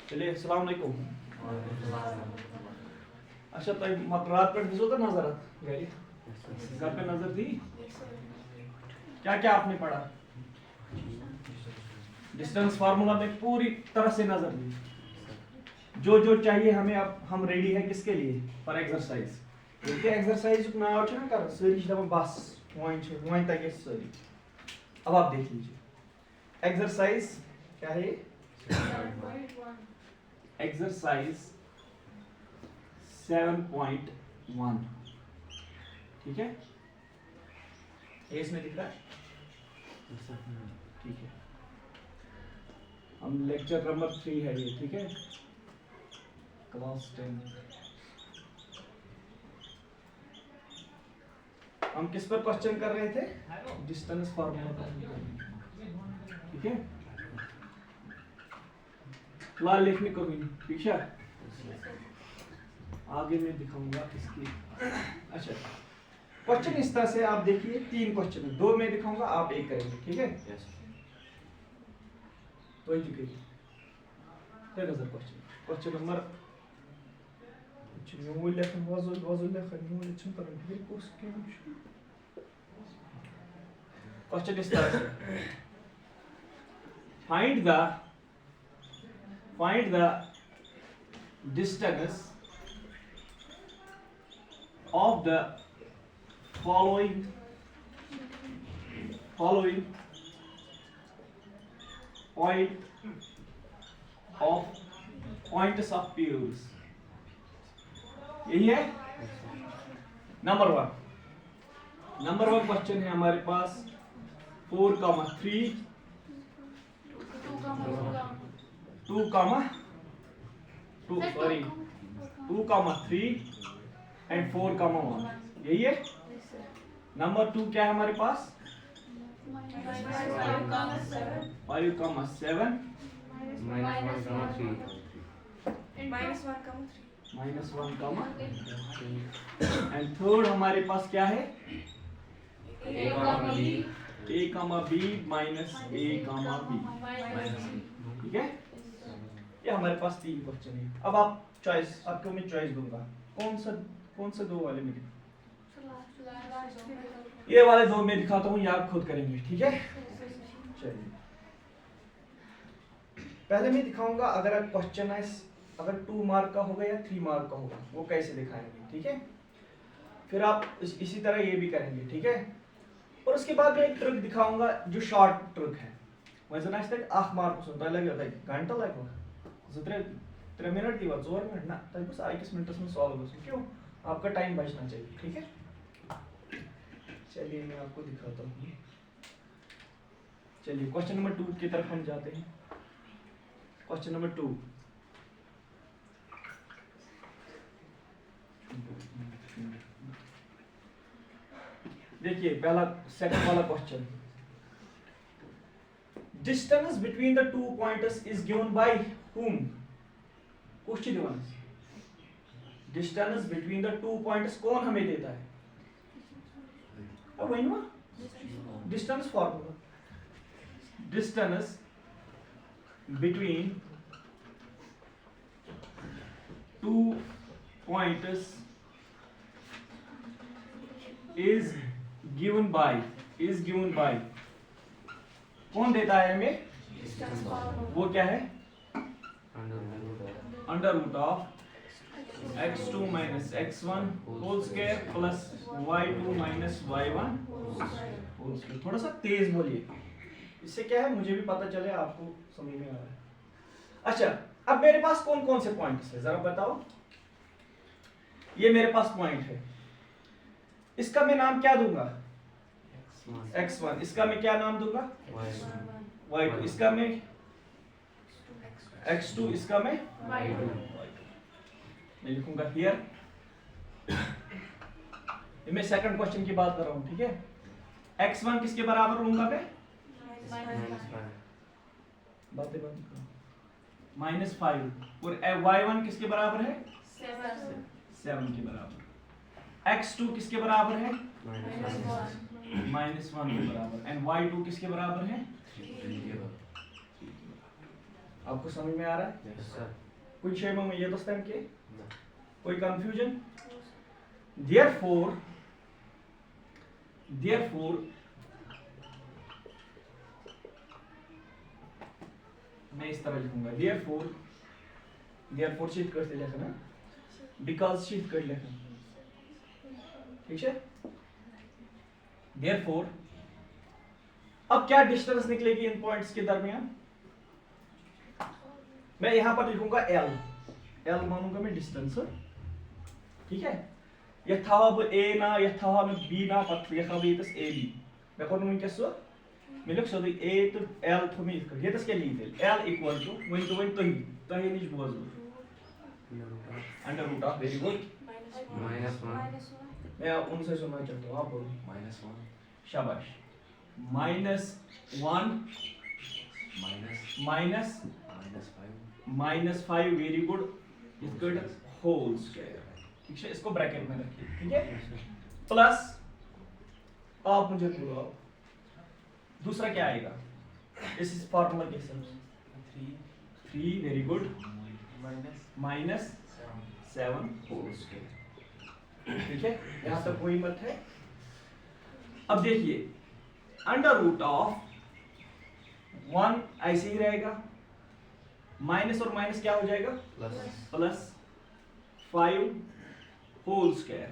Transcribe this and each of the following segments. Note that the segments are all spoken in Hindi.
चलिए अस्सलाम वालेकुम। अच्छा तो रात पे दिसो तो नजर घर पे नजर दी क्या क्या आपने पढ़ा? डिस्टेंस फार्मूला में पूरी तरह से नजर दी, जो जो चाहिए हमें। अब हम रेडी है किसके लिए? For exercise. देखिए एक्सरसाइज नाव छ ना कर सारी दम बस वन तक सारी। अब आप देख लीजिए एक्सरसाइज क्या है? 7.1 एक्सरसाइज 7.1 ठीक है, ये इसमें दिख रहा है? ठीक है, हम लेक्चर नंबर 3 है ये, ठीक है, क्लास 10। हम किस पर क्वेश्चन कर रहे थे? डिस्टेंस फार्मूला पर, ठीक है। लाल लिखने को भी ठीक है, आगे मैं दिखाऊंगा इसकी। अच्छा क्वेश्चन इस तरह से आप देखिए, 3 क्वेश्चन है, 2 मैं दिखाऊंगा, आप 1 करेंगे, ठीक है। तो ये दिखाइए क्वेश्चन नंबर क्वेश्चन इस तरह से, find the distance of the following points of views। यही है नंबर 1 क्वेश्चन है हमारे पास 4,3 2,3 एंड 4,1, यही है। नंबर 2 क्या है हमारे पास? 5,7 -1,3 एंड थर्ड हमारे पास क्या है? a, b minus a, b, ठीक है। ये हमारे पास 3 क्वेश्चन है। अब आप चॉइस, आपको मैं चॉइस दूंगा, कौन सा 2 वाले में? ये वाले 2 मैं दिखाता हूँ, ये आप खुद करेंगे, ठीक है। चलिए पहले मैं दिखाऊंगा, अगर क्वेश्चन है अगर 2 मार्क का होगा या 3 मार्क का होगा, वो कैसे दिखाएंगे, ठीक है। फिर आप इसी तरह ये भी करेंगे, ठीक है। और उसके बाद मैं एक ट्रिक दिखाऊंगा जो शॉर्ट ट्रिक है। वैसे ना तक 8 मार्क सुनता लगे घंटा लगो 3 मिनट की 4 मिनट ना, तक बस 1 मिनट में सॉल्व हो, क्यों? आपका टाइम बचना चाहिए, ठीक है। चलिए मैं आपको दिखाता हूँ। चलिए क्वेश्चन नंबर 2 की तरफ हम जाते हैं। क्वेश्चन नंबर 2, देखिए पहला सेकंड वाला question, distance between the 2 points is given by whom? कुछ दिवन डिस्टेंस बिटवीन द 2 पॉइंट्स कौन हमें देता है? अब वही ना distance formula, distance between 2 points is given by कौन देता है हमें? वो क्या है? Under root of x2 minus x1 whole square plus y2 minus y1 whole square. थोड़ा सा तेज बोलिए, इससे क्या है मुझे भी पता चले आपको समझ में आ रहा है। अच्छा अब मेरे पास कौन कौन से पॉइंट्स है जरा बताओ। ये मेरे पास पॉइंट है, इसका मैं नाम क्या दूंगा? x1। इसका मैं क्या नाम दूंगा? y2। इसका मैं x2। इसका मैं y2। मैं लिखूंगा हियर। मैं सेकंड क्वेश्चन की बात कर रहा हूं, ठीक है। x1 किसके बराबर लूंगा मैं? बातें बंद करो। -5 और y1 किसके बराबर है? 7 के बराबर। x2 किसके बराबर है? -1 के बराबर। एंड y2 किसके बराबर है? आपको समझ में आ रहा है? Yes, sir. कुछ शे में ये दोस्तन के No. कोई कंफ्यूजन? Therefore मैं इस तरह लिखूंगा therefore शीट करते लिखना because शीट कर लिखना ठीक है। therefore अब क्या डिस्टेंस निकलेगी इन पॉइंट्स के दरमियान? मैं यहां पर लिखूंगा L मानूंगा मैं डिस्टेंस ठीक है। यथाव A ना यथाव B ना पत यथाव येतस AB मैं कोन वन केस मैं लिख सो A तो L तो मैं इसका येतस के लिए L इक्वल टू वन तो ही निज बोझ under root of very good -1. मैं उनसे सुनना चाहता हूं आप बोलो -1. शाबाश -5 very good equal whole square ठीक है। इसको ब्रैकेट में रखिए ठीक है। प्लस आप मुझे बोलो दूसरा क्या आएगा इस फार्मूला के हिसाब से 3 वेरी गुड -7 होल स्क्वायर ठीक है। यहां तक कोई मत है। अब देखिए अंडर रूट ऑफ 1 ऐसे ही रहेगा माइनस और माइनस क्या हो जाएगा प्लस 5 होल स्क्वायर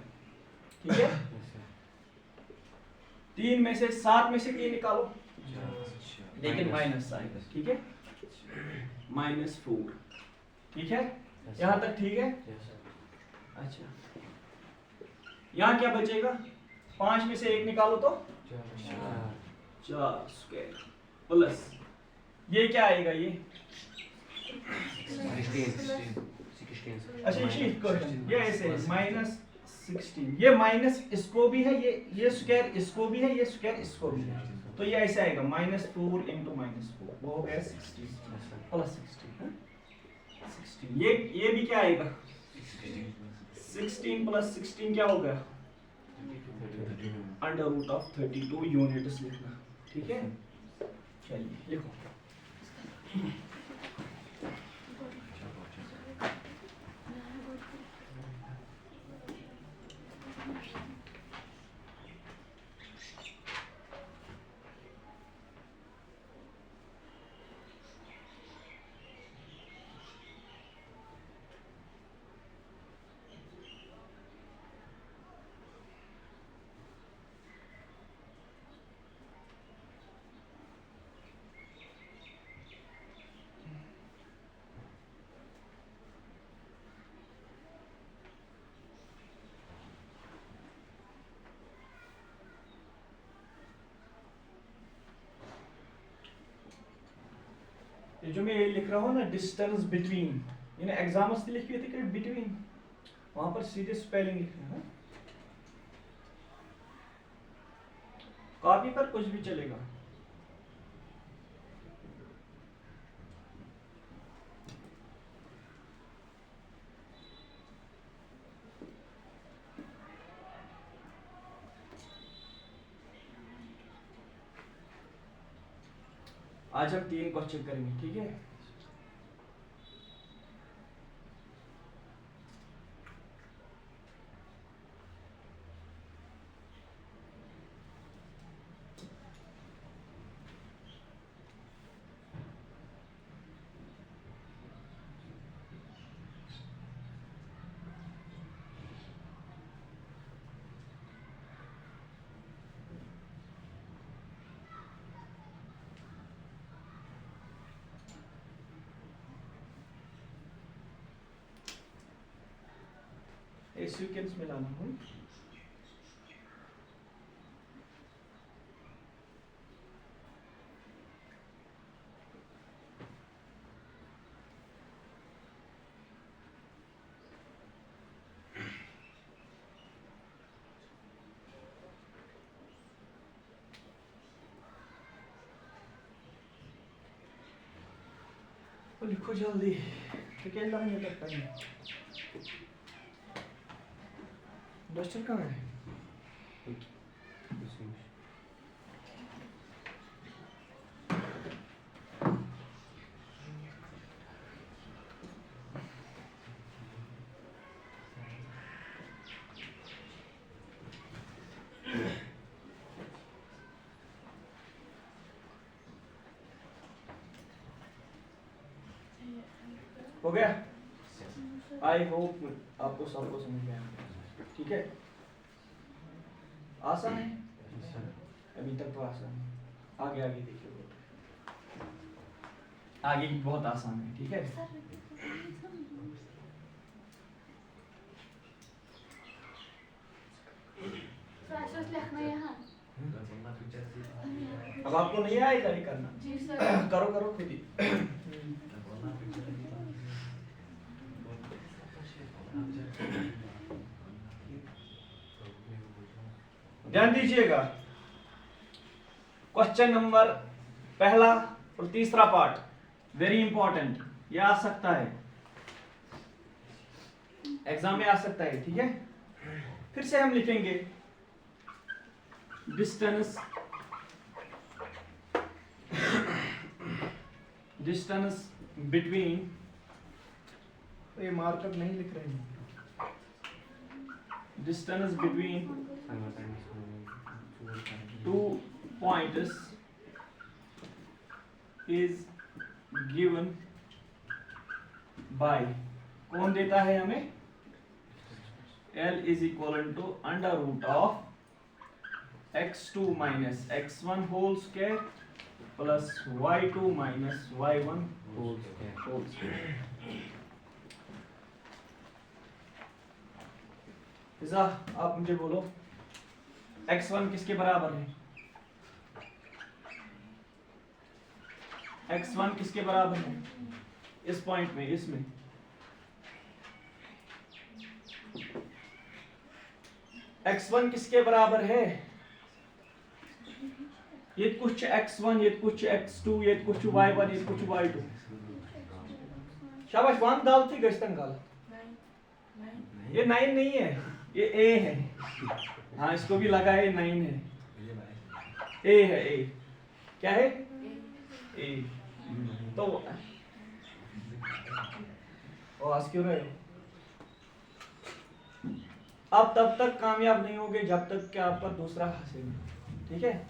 ठीक है। 3 में से 7 में से ये निकालो लेकिन माइनस आएगा ठीक है -4 ठीक है। यहां तक ठीक है। अच्छा यहां क्या बचेगा 5 में से 1 निकालो तो 4 स्क्वायर प्लस ये क्या आएगा ये 16. अच्छा ये ऐसे -16 ये माइनस इसको भी है ये स्क्वायर इसको भी है ये स्क्वायर इसको भी है तो ये ऐसे आएगा -4 × -4 वो हो गया 16 प्लस 16 ये भी क्या आएगा 16 प्लस 16 क्या हो गया अंडर रूट ऑफ 32 यूनिट्स लिखना ठीक है। चलिए लिखो ये जो मैं लिख रहा हूँ ना डिस्टेंस बिटवीन यानी एग्जाम्स से लिखी थी कि बिटवीन वहां पर सीधे स्पेलिंग लिखना है। कॉपी पर कुछ भी चलेगा आज हम 3 क्वेश्चन करेंगे ठीक है। सीक्वेंस में लाना हूँ लिखो जल्दी तो क्या नहीं लगता है डस्टर कहाँ है हो गया? आई होप आपको सबको समझ में आया, ठीक है? आसान है, अभी तक तो आसान है, आगे आगे देखिए, आगे बहुत आसान है, ठीक है? अब आपको नहीं आएगा ये करना, करो करो खुद ही। ध्यान दीजिएगा, क्वेश्चन नंबर पहला और तीसरा पार्ट वेरी इंपॉर्टेंट, ये आ सकता है एग्जाम में, आ सकता है, ठीक है? फिर से हम लिखेंगे डिस्टेंस बिटवीन, ये मार्कअप नहीं लिख रहे हैं, distance between two points is given by, कौन देता है हमें? L is equal to under root of x2 minus x1 whole square plus y2 minus y1 whole square. ऐसा आप मुझे बोलो, x1 किसके बराबर है? x1 किसके बराबर है? इस पॉइंट में, इसमें x1 किसके बराबर है? ये कुछ x1, ये कुछ x2, ये कुछ y1, ये कुछ y2. शाबाश, वन दाल थी गश्तन गाल, ये 9 नहीं है, ये a है। हाँ, इसको भी लगा है, 9 है, ए है, ए क्या है? ए। तो आज क्यों रहे हो? आप तब तक कामयाब नहीं होगे जब तक कि आपका दूसरा हासिल नहीं, ठीक है?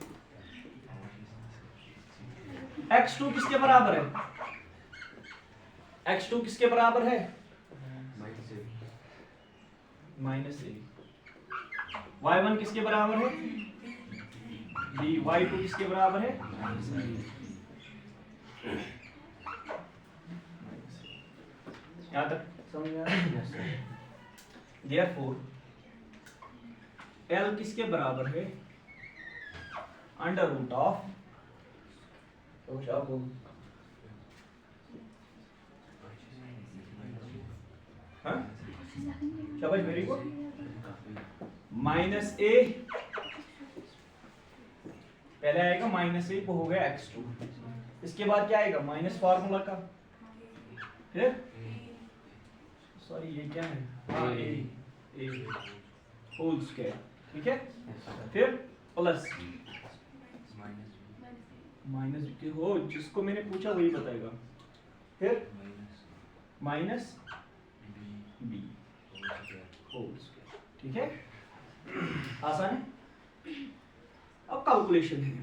x2 किसके बराबर है? x2 किसके बराबर है? माइनस ए। y1 किसके बराबर है? b। y2 किसके बराबर है? यहाँ तक समझ में आ रहा है? Therefore, L किसके बराबर है? अंडर रूट ऑफ, शाबाश, वेरी गुड, माइनस ए, पहले आएगा माइनस ए, को हो गया x2, इसके बाद क्या आएगा? माइनस फार्मूला का, फिर सॉरी ये क्या है? हाँ, ए होल स्क्वायर, ठीक है? फिर प्लस माइनस के हो, जिसको मैंने पूछा वही बताएगा, फिर माइनस बी होल स्क्वायर, ठीक है? आसान है। अब कैलकुलेशन है,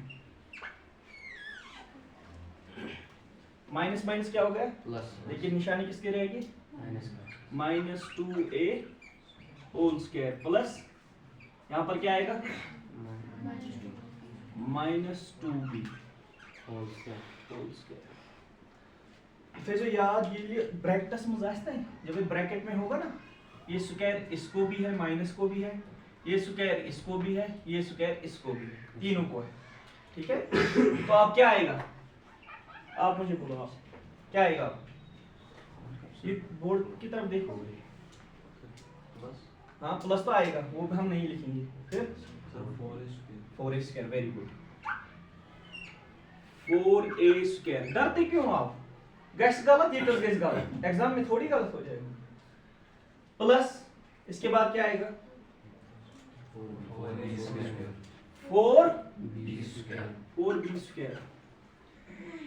माइनस माइनस क्या हो गया? प्लस, लेकिन निशानी किसकी रहेगी? Minus 2a whole square plus, यहाँ पर क्या आएगा? Minus 2b whole square. फिर जो याद ये ब्रैकेट्स में जाता है, जब ये ब्रैकेट में होगा ना, ये स्क्वायर इसको भी है, माइनस को भी है, ये स्क्वायर इसको भी है, ये स्क्वायर इसको भी है, तीनों को है, ठीक है? तो आप क्या आएगा? आप मुझे बोलो, आप क्या आएगा? ये बोर्ड की तरफ देखो, हाँ प्लस तो आएगा, वो हम नहीं लिखेंगे। फिर 4a square, very good, 4a square. डरते क्यों आप? गैस गलत, ये तो गैस गलत, एग्जाम में थोड़ी गलत हो जाएगा। प्लस इसके बाद क्या आएगा? 4b square.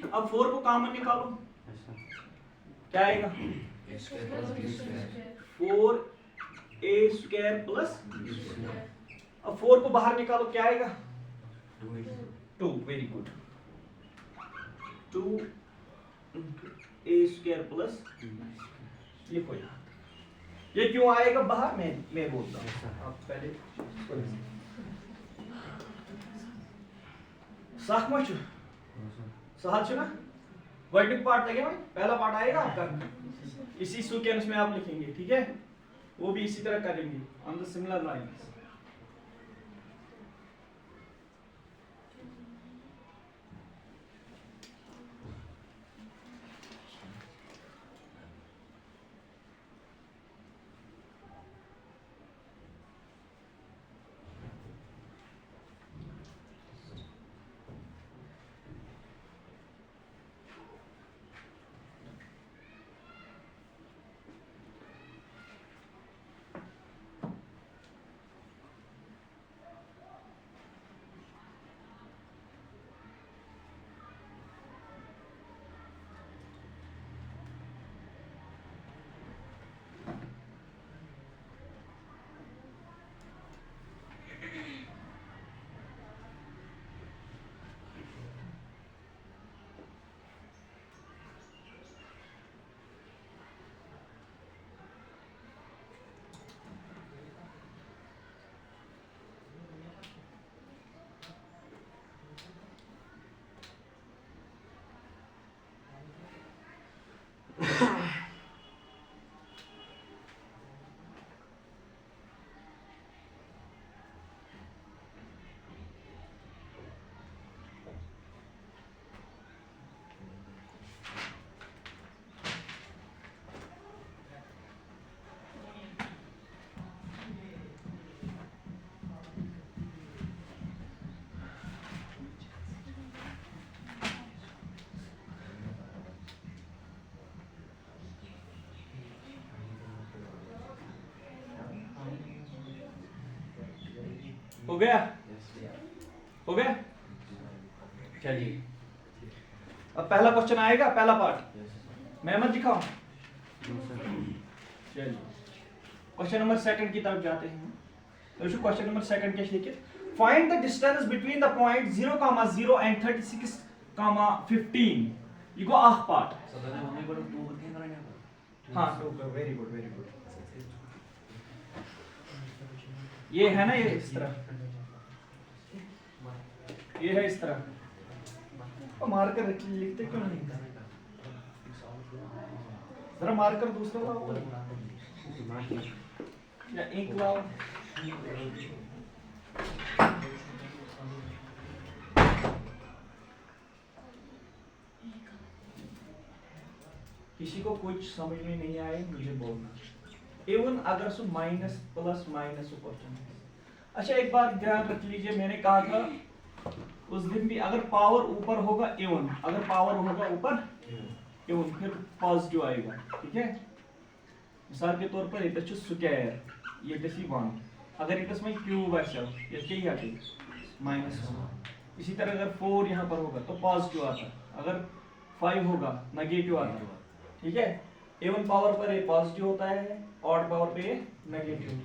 अब 4 को कॉमन निकालो, क्या आएगा? 4a स्क्वायर प्लस, अब 4 को बाहर निकालो, क्या आएगा? 2, very good, 2a square plus लिखो यहाँ, ये क्यों आएगा बाहर, मैं बोलता हूँ, आप पहले साख मच सहल छु ना, वर्डिक पार्ट लगे भाई, पहला पार्ट आएगा आपका, इसी सीक्वेंस में आप लिखेंगे, ठीक है, वो भी इसी तरह करेंगे ऑन द सिमिलर लाइंस। हो गया, हो गया, चलिए अब पहला क्वेश्चन आएगा, पहला पार्ट मैं मत दिखाऊं, चलिए क्वेश्चन नंबर सेकंड की तरफ जाते हैं। तो क्वेश्चन नंबर सेकंड क्या लिखे, find the distance between the point 0,0 and 36,15, ये गो आख पार्ट, हाँ वेरी गुड वेरी गुड, ये है ना, ये इस तरह, ये है इस तरह, तो मार्कर लिखते क्यों नहीं, जरा मार्कर दूसरा लाओ या इंक लाओ, किसी को कुछ समझ में नहीं आए मुझे बोलना, इवन अगर so minus plus minus question है। अच्छा एक बात ध्यान रख लीजिए, मैंने कहा था उस दिन भी, अगर पावर ऊपर होगा इवन, अगर पावर होगा ऊपर इवन फिर पॉजिटिव आएगा, ठीक है। मिसाल के तौर पर ये स्क्वायर, ये 1, अगर इस में क्यूब आए ये क्या ही -1, इसी तरह अगर 4 यहाँ पर होगा तो पॉजिटिव आता, अगर 5 होगा नेगेटिव आता, ठीक है। इवन पावर पर ये पॉजिटिव होता है, ऑड पावर पे ये नेगेटिव।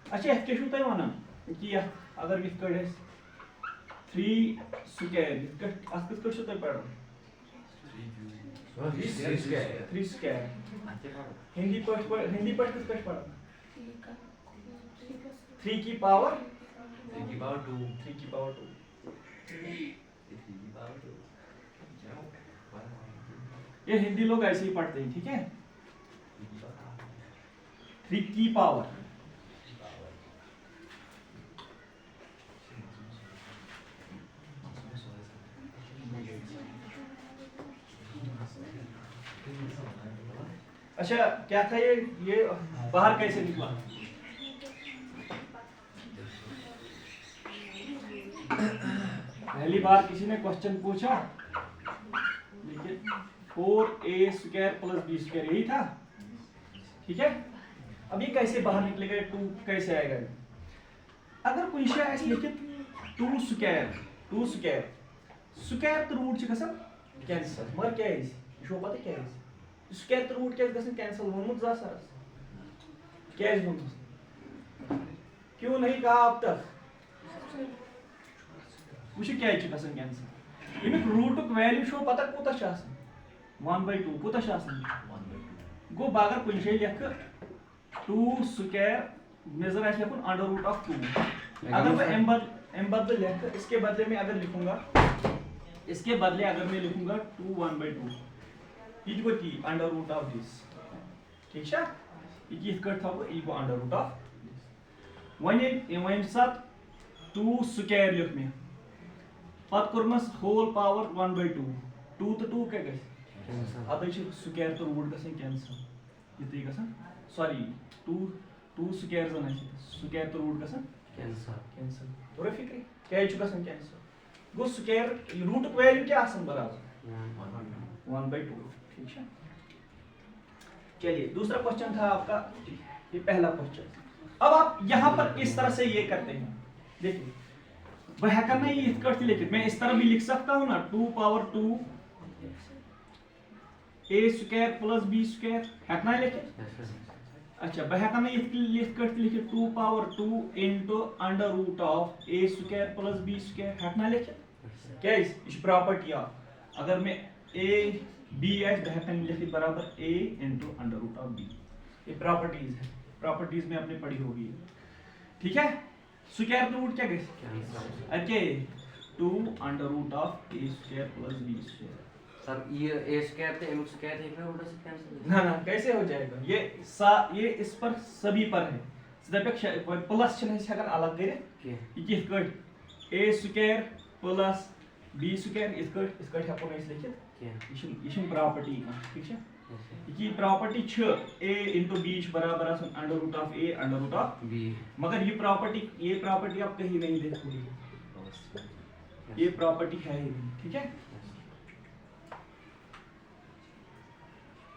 अच्छा क्या छु तुम वन कि अगर इत कड़े 3 स्क्वायर अत कट छु तुम पढ़ो 3 स्क्वायर हिंदी पढ़ किस पे पढ़ो 3 की पावर 2 ये हिंदी लोग ऐसे ही पढ़ते हैं, ठीक है। 3 की पावर, अच्छा क्या था ये बाहर कैसे निकला, पहली बार किसी ने क्वेश्चन पूछा, लेकिन 4a square plus b square यही था, ठीक है। अब ये कैसे बाहर निकलेगा, 2 कैसे आएगा, अगर कोई शय ऐसे लिखित 2 स्क्वायर तो रूट कैंसल, मगर क्या है यह पता क्या है स्क्वायर तो रूट क्या कैंसल वोनमुत सरस क्या क्यों नहीं कहा अब तक, वह क्या कैंसल, रूट वैल्यू शो पता कूत 1/2 कूत 1/2 गो बागर कुछ लिख 2 स्क्वायर में जरा लिखूं अंडर रूट ऑफ 2। अगर मैं एम बदले लिख इसके बदले में अगर लिखूंगा इसके बदले अगर मैं लिखूंगा 2 1/2 ये गो टी अंडर रूट ऑफ दिस ठीक है ये कट था ये गो अंडर रूट ऑफ वन साथ 2 स्क्वायर लिख में पत कर्मस होल पावर 1/2 2 तो 2 क्या गई अद स्क्वायर तो रूट गसन कैंसल ये गसन सॉरी 2 स्क्वायर जन स्क्वायर तो रूट गसन कैंसल तोरे फिक्री क्या गसन कैंसल गो स्क्वायर रूट वैल्यू क्या आसन बराबर 1/2 ठीक है। चलिए दूसरा क्वेश्चन था आपका ये पहला क्वेश्चन। अब आप यहां पर इस तरह से ये करते हैं देखिए वह करना ये इस लिखित मैं इस तरह भी लिख सकता हूं ना 2 power 2 a square plus b square है ना लिखे अच्छा वह करना ये लिखित 2 power 2 into under root of a square plus b square है ना लिखे क्या इस प्रॉपर्टी ऑफ अगर मैं a b है वह करना लिखित बराबर a into under root of b ये प्रॉपर्टीज है प्रॉपर्टीज में आपने पढ़ी होगी ठीक है। स्क्वायर रूट क्या गई अच्छा 2 under root of a square plus b square sir ये a स्क्वायर थे m स्क्वायर थे ना उधर से कैंसिल ना कैसे हो जाएगा ये इस पर सभी पर है सीधा प्लस छन अगर अलग करे ये a square plus b square इस हेको लिखित ये प्रॉपर्टी ठीक है ये प्रॉपर्टी a into b बराबर under root of a under root of b मगर ये प्रॉपर्टी आप कहीं नहीं देखोगे ये प्रॉपर्टी है ही नहीं ठीक है।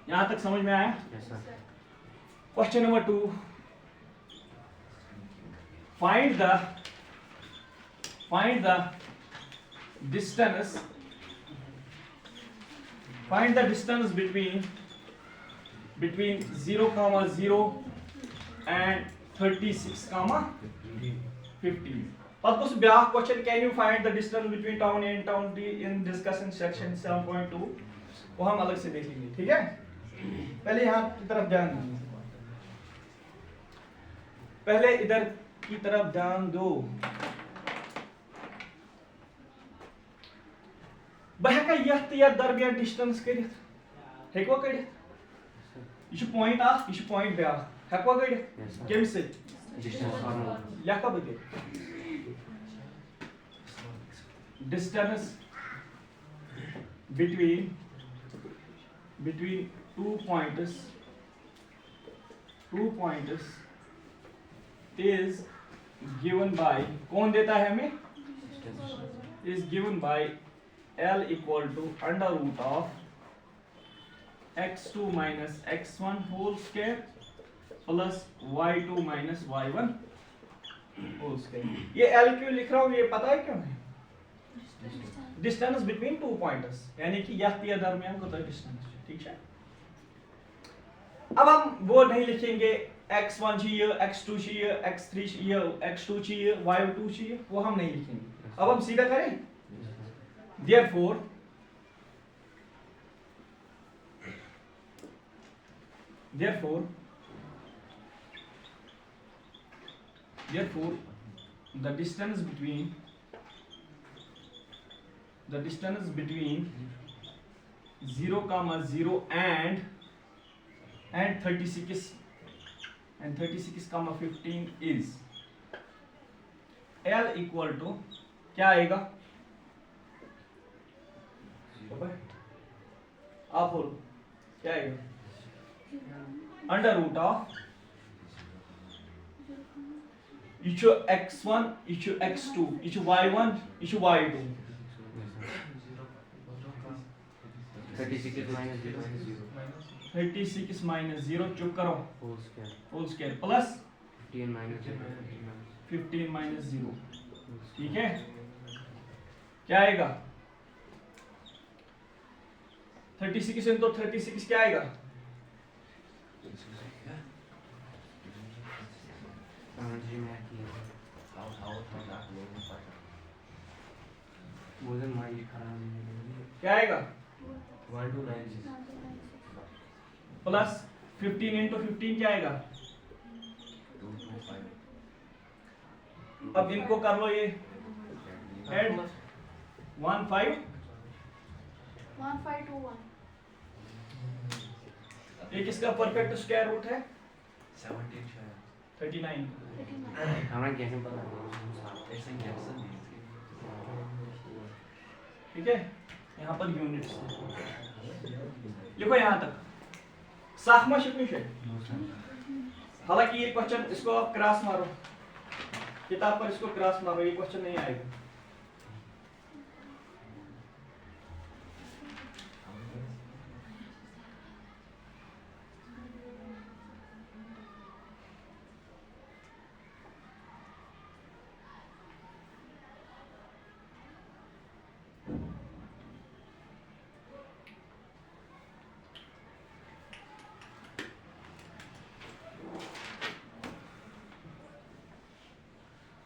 यहां तक समझ में आया question number 2 find the distance between 0, 0 and 36, 15. Purpose ब्याह question can you find the distance between town A and town B in discussion section 7.2 वो हम अलग से देख लेंगे ठीक है। पहले यहाँ की तरफ ध्यान दो पहले इधर की तरफ ध्यान दो बह का यह दरमियान डिस्टेंस करित हेको करित ये पॉइंट आ ये पॉइंट ब्या हेको करित केम से डिस्टेंस फार्मूला लिखा बगे distance between two points is given by कौन देता है हमें is given by L equal to under root of x2 minus x1 whole square plus y2 minus y1 whole square। ये L क्यों लिख रहा हूँ ये पता है क्यों है डिस्टेंस बिटवीन टू पॉइंट्स यानी कि यह दरमियान को डिस्टेंस ठीक है। अब हम वो नहीं लिखेंगे x1 चाहिए x2 चाहिए x3 चाहिए x2 चाहिए y2 चाहिए वो हम नहीं लिखेंगे। अब हम सीधा करें therefore the distance between 0, 0 and 36 15 is L equal to क्या आएगा आप बोलो क्या आएगा अंडर रूट ऑफ ये x1 ये x2 ये y1 ये y2 36 minus 0 चुप करो होल स्क्वायर प्लस 15 minus 0 ठीक है क्या आएगा 36 into 36 क्या आएगा क्या आएगा प्लस 15 इंटू 15 क्या आएगा? अब इनको कर लो ये ऐड 1 5 1521 ये किसका परफेक्ट स्क्वायर रूट है? 17 शायद 39। 39 हमें कैसे पता? ऐसे कैसे नहीं ठीक है, यहाँ पर यूनिट्स लिखो यहाँ तक साखमा शिकमिश है। हालांकि ये क्वेश्चन इसको आप क्रॉस मारो, किताब पर इसको क्रॉस मारो, ये क्वेश्चन नहीं आएगा।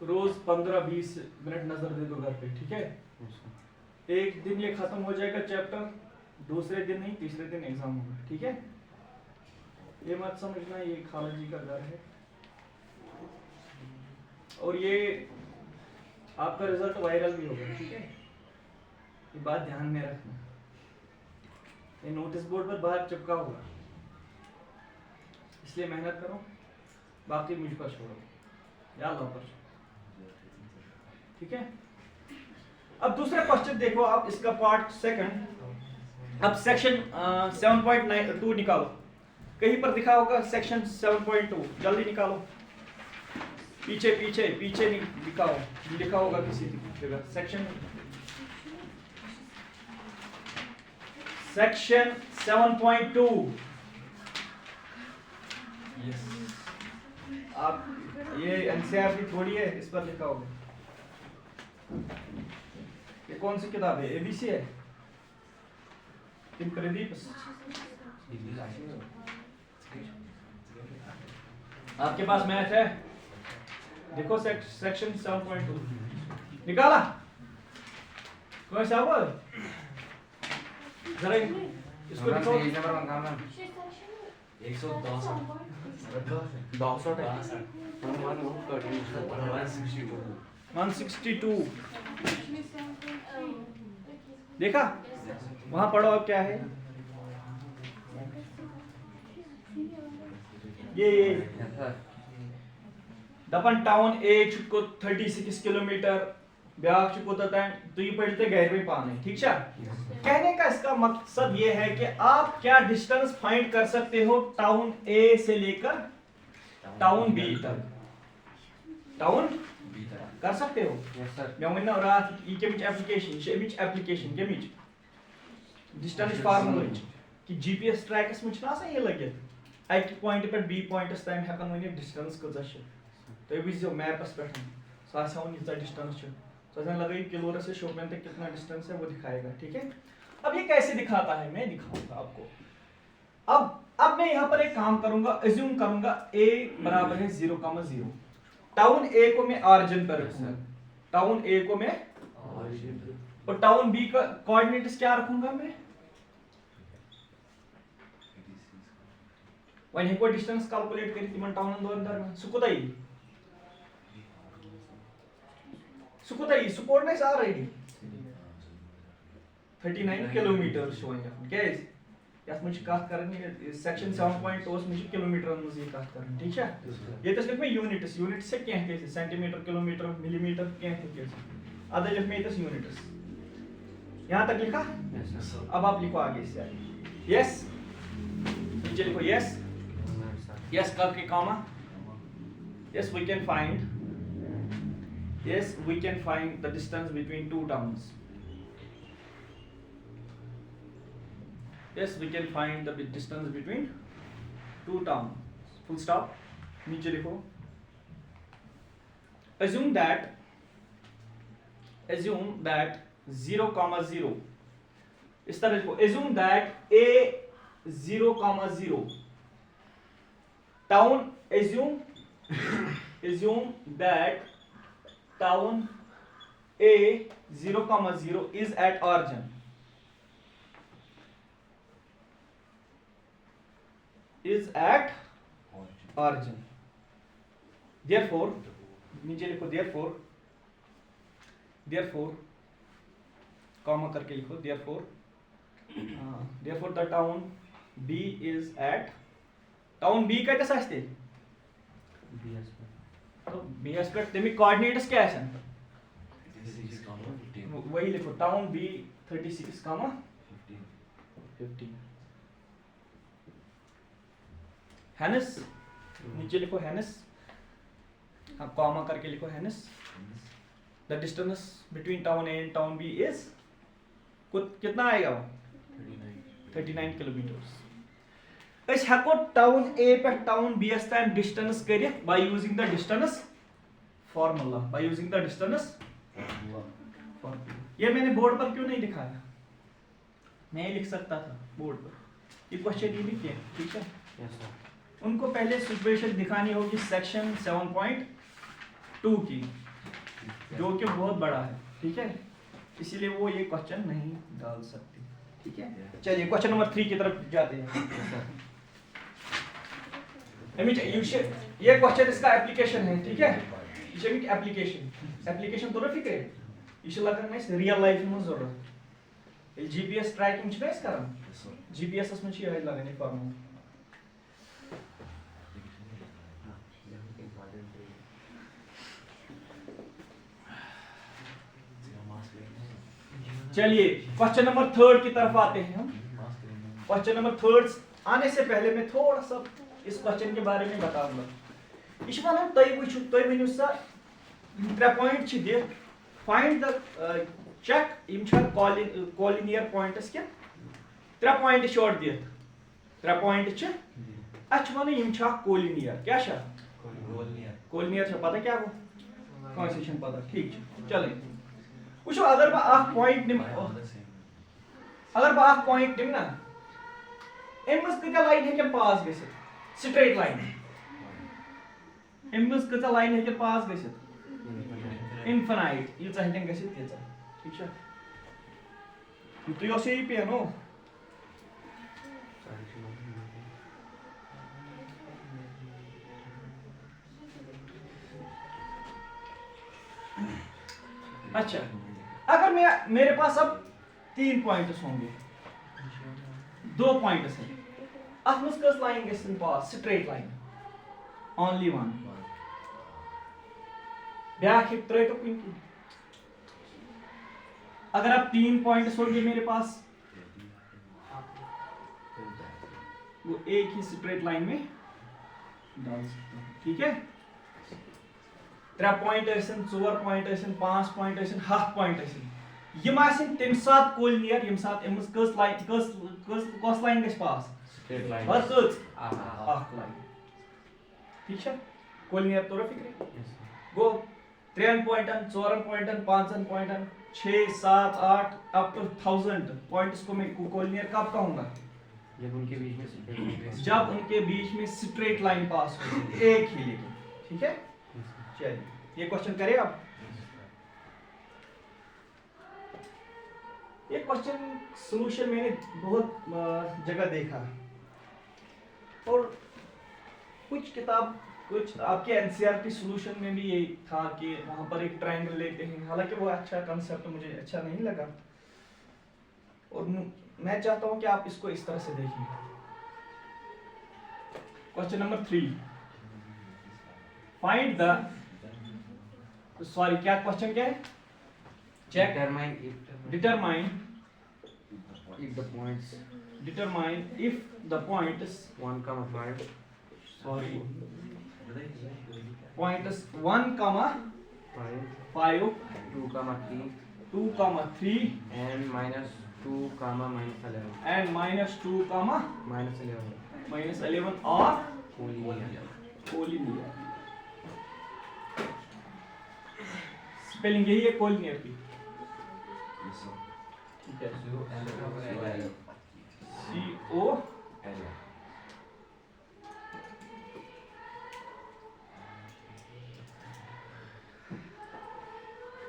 रोज 15-20 मिनट नजर दे दो घर पे, ठीक है? एक दिन ये खत्म हो जाएगा चैप्टर, दूसरे दिन नहीं तीसरे दिन एग्जाम होगा, ठीक है? ये मत समझना ये खाला जी का घर है, और ये आपका रिजल्ट वायरल भी होगा, ठीक है? ये बात ध्यान में रखना, ये नोटिस बोर्ड पर बाहर चिपका होगा, इसलिए मेहनत करो, बाकी मुझ पर छोड़ो या अल्लाह पर, ठीक है? अब दूसरा क्वेश्चन देखो आप, इसका पार्ट सेकंड। अब सेक्शन 7.2 निकालो, कहीं पर दिखा होगा सेक्शन 7.2, जल्दी निकालो। पीछे पीछे पीछे दिखाओ, लिखा होगा किसी जगह सेक्शन 7.2। यस आप ये एनसीईआरटी थोड़ी है, इस पर लिखा होगा। ये कौन सी किताब है? एबीसी है किन प्रदीप? आपके पास मैथ है? देखो सेक्शन 7.2 निकाला कौन सा हुआ? जरा इसको लिखो। 162 देखा? वहां पढ़ो अब क्या है ये दपन टाउन ए को 36 किलोमीटर ब्याह कोतान तुम पढ़ते घर में पाने, ठीक है? कहने का इसका मकसद ये है कि आप क्या डिस्टेंस फाइंड कर सकते हो टाउन ए से लेकर टाउन बी तक, टाउन कर सकते हो। Yes sir. मैं वना रात ये केमिच एप्लीकेशन केमिच डिस्टेंस फार्मूला कि जीपीएस ट्रैकस में छना सा ये लगे एक पॉइंट पे बी पॉइंटस टाइम हेकन वनी डिस्टेंस कजा छ तो विजो मैपस पे सावन इतना डिस्टेंस छ तो लगाई किलोमीटर से शोपियां तक कितना डिस्टेंस है वो दिखाएगा, ठीक है? अब ये कैसे दिखाता है मैं दिखाऊंगा आपको। अब मैं यहाँ पर एक काम करूंगा, अज्यूम करूंगा a बराबर है 0,0। टाउन ए को मैं ऑरिजिन पर रखूंगा, टाउन ए को मैं, और टाउन बी का कोऑर्डिनेट्स क्या रखूंगा मैं? वहीं को डिस्टेंस कैलकुलेट करी तिमन टाउन दोन दरम्यान सुकुताई कोऑर्डिनेट्स आ रही 39 किलोमीटर शोन क्या है यात मुझे कत करनी सेक्शन 7.2 उस मुझे किलोमीटर में ये कत करनी, ठीक है? ये तस लिख मैं यूनिट्स से क्या है सेंटीमीटर किलोमीटर मिलीमीटर क्या है अदर लिख मैं तस यूनिट्स यहां तक लिखा। अब आप लिखो आगे से आगे यस, नीचे लिखो यस यस करके comma yes we can find the distance between two towns, yes we can find the distance between two towns, full stop। नीचे लिखो assume that 0,0 इस तरह लिखो assume that a 0,0 town assume that town A 0,0 is at origin is at origin. Therefore, नीचे लिखो therefore कॉमा करके लिखो therefore the town B is at town B कतस आस्ते BS तो BS पे तेमी कोऑर्डिनेट्स क्या आसन 36, 15. वही लिखो town B 36, 15 hence नीचे लिखो hence हाँ कॉमा करके लिखो hence the distance between town A and town B is कितना आएगा वो 39 किलोमीटर्स अस हेको टाउन A पे टाउन B ताम डिस्टेंस करित by using the distance formula ये मैंने बोर्ड पर क्यों नहीं लिखाया मैं लिख सकता था बोर्ड पर ये क्वेश्चन ये लिखिए ठीक है यस सर उनको पहले सिचुएशन दिखानी होगी सेक्शन 7.2 की जो कि बहुत बड़ा है ठीक है इसीलिए वो ये क्वेश्चन नहीं डाल सकती ठीक है चलिए क्वेश्चन नंबर 3 की तरफ जाते हैं ये क्वेश्चन इसका एप्लीकेशन है ठीक है ये एप्लीकेशन तो रफिक है ये लगन में रियल लाइफ में जरूरत जीपीएस ट्रैकिंग छ इस करन जीपीएस में छ ये लगन फॉर्मूला चलिए क्वेश्चन नंबर 3 की तरफ आते हैं हम क्वेश्चन नंबर 3 आने से पहले मैं थोड़ा सा इस क्वेश्चन के बारे में बताऊंगा इस वन तुम वन सा 3 point the find the check collinear points के 3 पॉइंट शॉर्ट दित 3 पॉइंट वन कॉलिनियर क्या कॉलिनियर पता क्या वो कॉन्सेशन पता ठीक चले वो अगर बह पॉइंट निम ना अम कत लाइन हे पास ग स्ट्रेट लाइन अम कत लाइन हे पास ग इनफिनाइट यीचा हेकन ग ठीक है युत ये पेन हो अच्छा अगर मेरे पास अब 3 पॉइंट्स होंगे 2 पॉइंट्स हैं अथ मज कस लाइन गसन पास स्ट्रेट लाइन ओनली वन ब्याक हे त्रो कुन अगर अब 3 पॉइंट्स होंगे मेरे पास वो एक ही स्ट्रेट लाइन में डाल सकता हूं ठीक है 3 पॉइंट 4 पॉइंट 5 पॉइंट 7 पॉइंट यम तम सात कोलिनियर यम सात अमस कस लाइन गस पास स्ट्रेट लाइन बस कस आख लाइन ठीक है कोलिनियर तो फिक्र yes go 3 point 4 point 5 point 6 7 8 up to 1000 points को मैं कोलिनियर कब कहूंगा जब उनके बीच में स्ट्रेट लाइन पास हो एक ही लेकिन ठीक है चलिए ये क्वेश्चन करें आप ये क्वेश्चन सॉल्यूशन मैंने बहुत जगह देखा और कुछ आपके एनसीईआरटी सॉल्यूशन में भी ये था कि वहां पर एक ट्रायंगल लेते हैं हालांकि वो अच्छा कंसेप्ट मुझे अच्छा नहीं लगा और मैं चाहता हूं कि आप इसको इस तरह से देखें question number 3 find the sorry क्या क्वेश्चन क्या है check determine if the points 1, 5 sorry points 1, 5 2, 3 and -2, -11 and -2, -11 are collinear spelling यही है कोलिनियर की ठीक है CO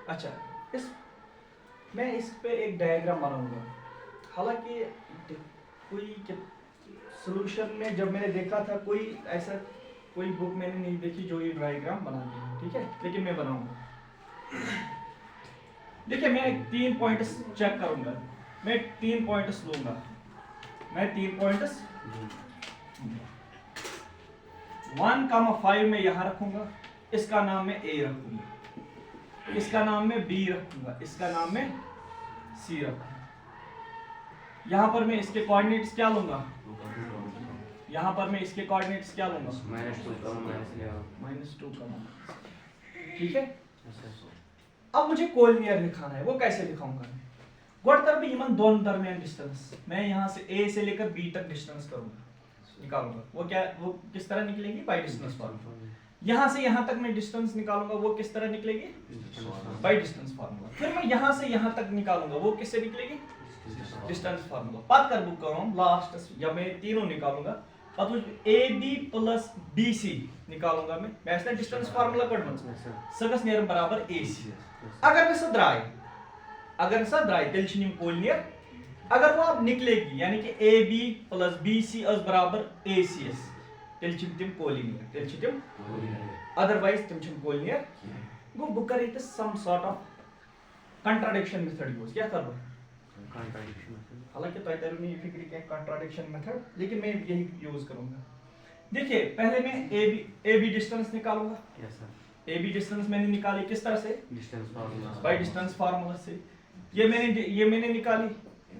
अच्छा मैं इस पे एक डायग्राम बनाऊंगा हालांकि कोई सॉल्यूशन में जब मैंने देखा था कोई बुक मैंने नहीं देखी जो ये डायग्राम बनाती है, ठीक है, लेकिन मैं बनाऊंगा। देखिए मैं 3 पॉइंट्स चेक करूंगा, मैं 3 पॉइंट्स लूंगा, मैं 3 पॉइंट्स 1,5 में यहाँ रखूंगा, इसका नाम मैं A रखूंगा, इसका नाम मैं B रखूंगा, इसका नाम मैं C रखूंगा। यहाँ पर मैं इसके कोऑर्डिनेट्स क्या लूंगा, यहाँ पर मैं इसके कोऑर्डिनेट्स क्या लूंगा, -2 का, ठीक है। अब मुझे कोलिनियर दिखाना है, वो कैसे दिखाऊंगा मैं? गोट कर भी इमन दोनों दरमियान डिस्टेंस, मैं यहाँ से A से लेकर B तक डिस्टेंस करूंगा, निकालूंगा। वो किस तरह निकलेगी? By distance formula. यहाँ से यहाँ तक मैं डिस्टेंस निकालूंगा, वो किस तरह निकलेगी? By distance formula. फिर मैं यहाँ से यहाँ तक निकालूंगा, वो किससे निकलेगी? Distance formula. बात कर बुक करूँ लास्ट, जब मैं तीनों निकालूंगा AB प्लस BC निकालूंगा, मैं ऐसा डिस्टेंस फार्मूला कट सगस नेर बराबर AC। अगर मैं द्राय तेल छिन कोलिनियर, अगर वो अब निकलेगी यानी कि AB प्लस BC अस बराबर ACS, तेल छिन तिम कोलिनियर, तेल छिन तिम, अदरवाइज तिम छिन कोलिनियर। गो बुक कर it some sort of contradiction method use, क्या कर हालांकि तो तरह नहीं फिक्री क्या कंट्राडिक्शन मेथड, लेकिन मैं यही यूज करूंगा। देखिए पहले मैं AB डिस्टेंस निकालूंगा। यस सर, AB डिस्टेंस मैंने निकाली किस तरह से? Distance formula, by distance formula से। ये मैंने निकाली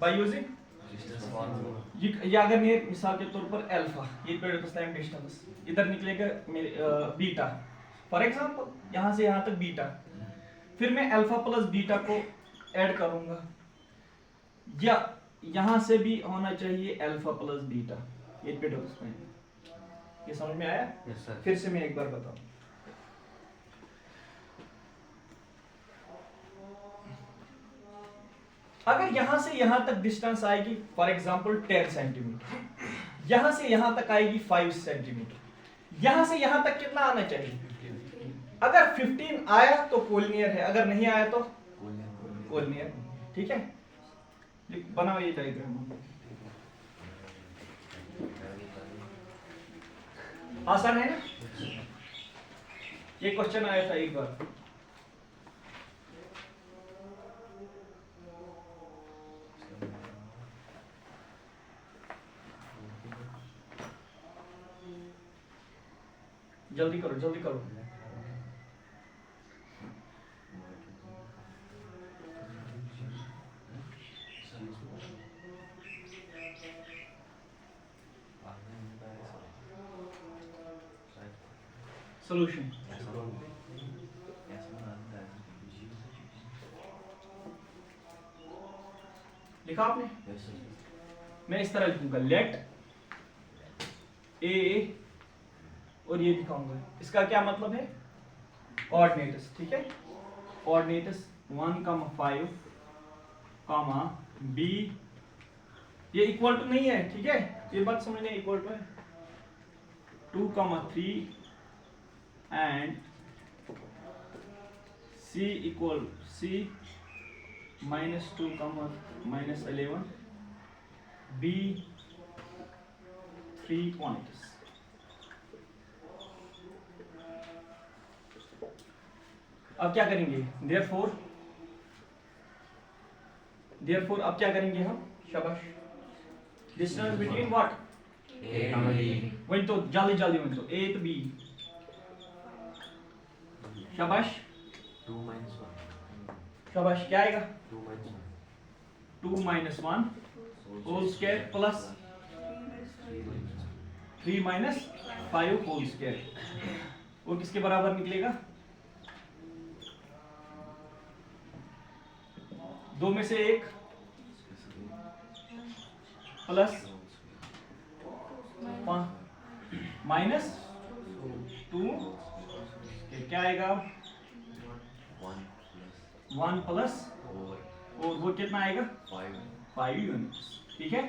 बाय यूजिंग डिस्टेंस फार्मूला। ये अगर मैं मिसाल के तौर पर अल्फा, ये पीरियड ऑफ टाइम डिस्टेंस, इधर निकलेगा बीटा, फॉर एग्जांपल यहां से यहां तक बीटा, फिर मैं अल्फा प्लस बीटा को ऐड करूंगा, या यहां से भी होना चाहिए अल्फा प्लस बीटा, ये पीरियड ऑफ टाइम। ये समझ में आया? Yes sir. फिर से मैं एक बार बताऊं, अगर यहां से यहां तक डिस्टेंस आएगी फॉर एग्जांपल 10 सेंटीमीटर, यहां से यहां तक आएगी 5 सेंटीमीटर, यहां से यहां तक कितना आना चाहिए? अगर 15 आया तो कोलिनियर है, अगर नहीं आया तो कोलिनियर, ठीक है। बनाओ ये डायग्राम, आसान है ना? ये क्वेश्चन आया था एक बार, जल्दी करो जल्दी करो। सॉल्यूशन लिखा आपने? मैं इस तरह लिखूंगा, लेट ए, और ये दिखाऊंगा, इसका क्या मतलब है? कोऑर्डिनेट्स, ठीक है। कोऑर्डिनेट्स 1,5 कामा B, ये इक्वल टू नहीं है, ठीक है, ये बात समझने, इक्वल टू है 2,3 and C equal C -2, -11, B 3 points. अब क्या करेंगे? therefore अब क्या करेंगे हम? शाबाश, डिस्टेंस बिटवीन व्हाट? वही तो जल्दी वही तो A to B, शाबाश 2 - 1, शाबाश, क्या आएगा? 2 - 1, 2 - 1 whole square plus 3 - 5 whole square, वो किसके बराबर निकलेगा? दो में से एक प्लस -2, क्या आएगा? 1 प्लस, और वो कितना आएगा? 5 यूनिट्स, ठीक है।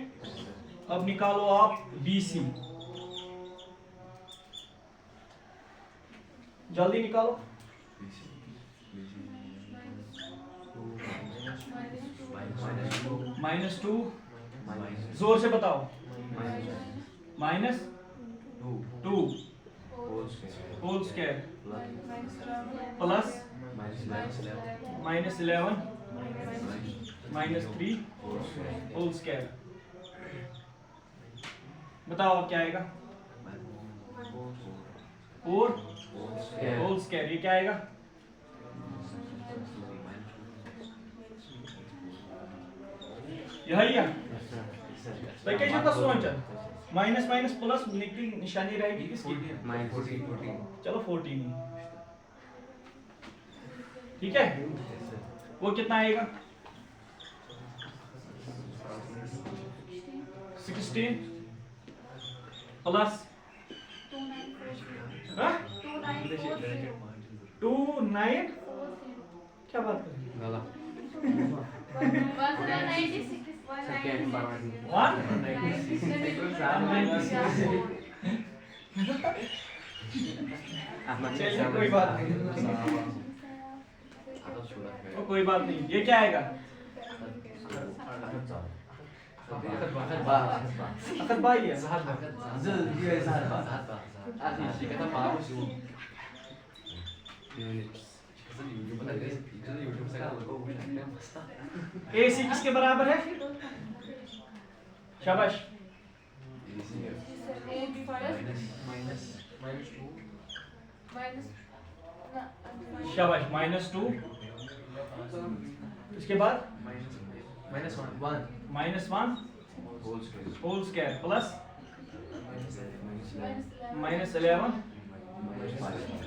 अब निकालो आप BC, जल्दी निकालो। -2, जोर से बताओ, minus 2 2 whole square whole square plus plus minus 11 minus 11 minus 3 whole square whole square. बताओ अब क्या आएगा? 4 whole square होल स्क्वायर। ये क्या आएगा? यही है। तो क्या चीज का सोचन माइनस माइनस प्लस की निशानी रहेगी किसकी? माइनस 14 चलो 14 ही। ठीक है, वो कितना आएगा? 16 प्लस 29 क्या बात कर रही है? गला सेकंड बार 196। चलिए कोई बात नहीं, वो कोई बात नहीं। ये क्या आएगा? अकद भाई है। AC किसके बराबर है? शाबाश। शाबाश, -2। इसके बाद -1 whole square whole square plus -11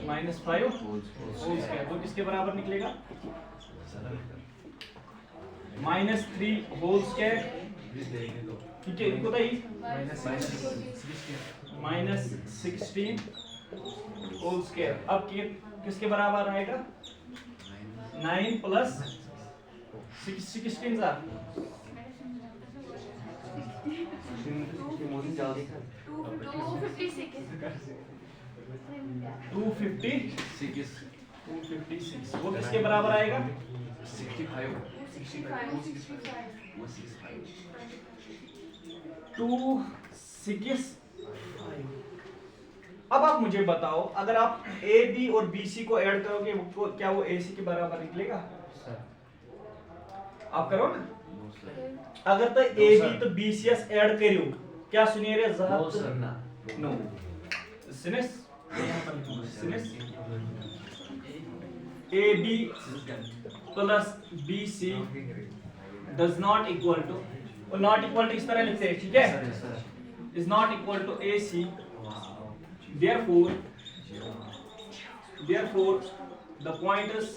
-5 whole whole square. तो किसके बराबर निकलेगा? -3 होल स्क्वायर। ठीक है, इनको बताइए। -16 होल स्क्वायर। अब किसके बराबर आएगा? 9 प्लस 16 सा 256। वो किसके बराबर आएगा? 65 265। अब आप मुझे बताओ, अगर आप ए बी और बी सी को ऐड करोगे क्या वो ए सी के बराबर निकलेगा? आप करो ना। अगर तो ए बी तो बी सी एस ऐड करो क्या सुनिए no since A B plus B C does not equal to, और नॉट इक्वल टू इस तरह लिखते हैं, ठीक है, is not equal to A C. therefore the pointers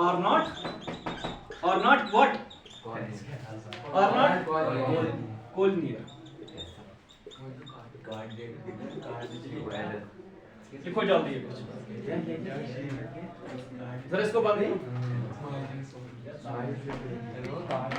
are not what? Are not collinear। लिखो जल्दी ये कुछ जरा इसको बंद करो।